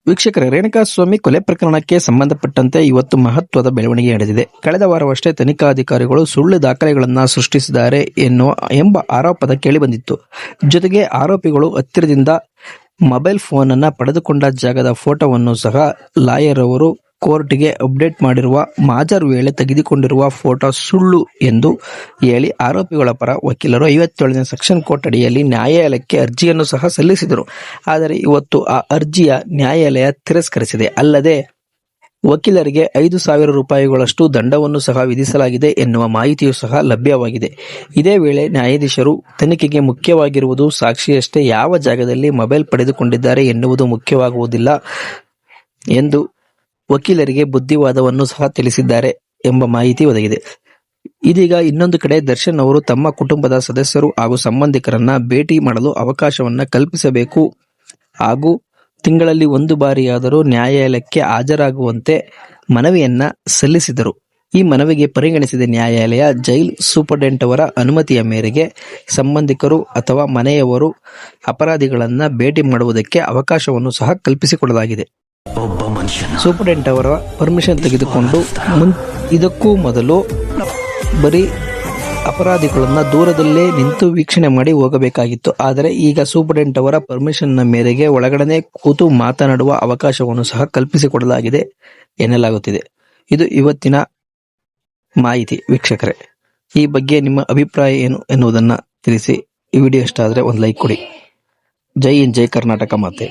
ವೀಕ್ಷಕರೇ, ರೇಣುಕಾಸ್ವಾಮಿ ಕೊಲೆ ಪ್ರಕರಣಕ್ಕೆ ಸಂಬಂಧಪಟ್ಟಂತೆ ಇವತ್ತು ಮಹತ್ವದ ಬೆಳವಣಿಗೆ ನಡೆದಿದೆ. ಕಳೆದ ವಾರವಷ್ಟೇ ತನಿಖಾಧಿಕಾರಿಗಳು ಸುಳ್ಳು ದಾಖಲೆಗಳನ್ನು ಸೃಷ್ಟಿಸಿದ್ದಾರೆ ಎಂಬ ಆರೋಪದ ಕೇಳಿಬಂದಿತ್ತು. ಜೊತೆಗೆ ಆರೋಪಿಗಳು ಹತ್ತಿರದಿಂದ ಮೊಬೈಲ್ ಫೋನ್ ಅನ್ನು ಪಡೆದುಕೊಂಡ ಜಾಗದ ಫೋಟೋವನ್ನು ಸಹ ಲಾಯರ್ ಅವರು ಕೋರ್ಟ್ಗೆ ಅಪ್ಡೇಟ್ ಮಾಡಿರುವ ಮಾಜರ್ ವೇಳೆ ತೆಗೆದುಕೊಂಡಿರುವ ಫೋಟೋ ಸುಳ್ಳು ಎಂದು ಹೇಳಿ ಆರೋಪಿಗಳ ಪರ ವಕೀಲರು 57ನೇ ಸೆಕ್ಷನ್ ಕೋರ್ಟ್ ಅಡಿಯಲ್ಲಿ ನ್ಯಾಯಾಲಯಕ್ಕೆ ಅರ್ಜಿಯನ್ನು ಸಹ ಸಲ್ಲಿಸಿದರು. ಆದರೆ ಇವತ್ತು ಆ ಅರ್ಜಿಯ ನ್ಯಾಯಾಲಯ ತಿರಸ್ಕರಿಸಿದೆ. ಅಲ್ಲದೆ ವಕೀಲರಿಗೆ 5,000 ರೂಪಾಯಿಗಳಷ್ಟು ದಂಡವನ್ನು ಸಹ ವಿಧಿಸಲಾಗಿದೆ ಎನ್ನುವ ಮಾಹಿತಿಯೂ ಸಹ ಲಭ್ಯವಾಗಿದೆ. ಇದೇ ವೇಳೆ ನ್ಯಾಯಾಧೀಶರು ತನಿಖೆಗೆ ಮುಖ್ಯವಾಗಿರುವುದು ಸಾಕ್ಷಿಯಷ್ಟೇ, ಯಾವ ಜಾಗದಲ್ಲಿ ಮೊಬೈಲ್ ಪಡೆದುಕೊಂಡಿದ್ದಾರೆ ಎನ್ನುವುದು ಮುಖ್ಯವಾಗುವುದಿಲ್ಲ ಎಂದು ವಕೀಲರಿಗೆ ಬುದ್ಧಿವಾದವನ್ನು ಸಹ ತಿಳಿಸಿದ್ದಾರೆ ಎಂಬ ಮಾಹಿತಿ ಒದಗಿದೆ. ಇದೀಗ ಇನ್ನೊಂದು ಕಡೆ ದರ್ಶನ್ ಅವರು ತಮ್ಮ ಕುಟುಂಬದ ಸದಸ್ಯರು ಹಾಗೂ ಸಂಬಂಧಿಕರನ್ನ ಭೇಟಿ ಮಾಡಲು ಅವಕಾಶವನ್ನ ಕಲ್ಪಿಸಬೇಕು ಹಾಗೂ ತಿಂಗಳಲ್ಲಿ 1 ಬಾರಿಯಾದರೂ ನ್ಯಾಯಾಲಯಕ್ಕೆ ಹಾಜರಾಗುವಂತೆ ಮನವಿಯನ್ನ ಸಲ್ಲಿಸಿದರು. ಈ ಮನವಿಗೆ ಪರಿಗಣಿಸಿದ ನ್ಯಾಯಾಲಯ ಜೈಲ್ ಸೂಪರಿಂಟೆಂಡೆಂಟ್ ಅವರ ಅನುಮತಿಯ ಮೇರೆಗೆ ಸಂಬಂಧಿಕರು ಅಥವಾ ಮನೆಯವರು ಅಪರಾಧಿಗಳನ್ನ ಭೇಟಿ ಮಾಡುವುದಕ್ಕೆ ಅವಕಾಶವನ್ನು ಸಹ ಕಲ್ಪಿಸಿಕೊಡಲಾಗಿದೆ. ಸೂಪರಿಂಟೆಂಡೆಂಟ್ ಅವರ ಪರ್ಮಿಷನ್ ತೆಗೆದುಕೊಂಡು ಇದಕ್ಕೂ ಮೊದಲು ಬರೀ ಅಪರಾಧಿಗಳನ್ನ ದೂರದಲ್ಲೇ ನಿಂತು ವೀಕ್ಷಣೆ ಮಾಡಿ ಹೋಗಬೇಕಾಗಿತ್ತು. ಆದರೆ ಈಗ ಸೂಪರಿಂಟೆಂಡೆಂಟ್ ಅವರ ಪರ್ಮಿಷನ್ನ ಮೇರೆಗೆ ಒಳಗಡೆ ಕೂತು ಮಾತನಾಡುವ ಅವಕಾಶವನ್ನು ಸಹ ಕಲ್ಪಿಸಿಕೊಡಲಾಗಿದೆ ಎನ್ನಲಾಗುತ್ತಿದೆ. ಇದು ಇವತ್ತಿನ ಮಾಹಿತಿ. ವೀಕ್ಷಕರೇ, ಈ ಬಗ್ಗೆ ನಿಮ್ಮ ಅಭಿಪ್ರಾಯ ಏನು ಎನ್ನುವುದನ್ನು ತಿಳಿಸಿ. ಈ ವಿಡಿಯೋ ಇಷ್ಟ ಆದರೆ ಒಂದು ಲೈಕ್ ಕೊಡಿ. ಜೈ ಹಿಂದ್, ಜೈ ಕರ್ನಾಟಕ ಮಾತೆ.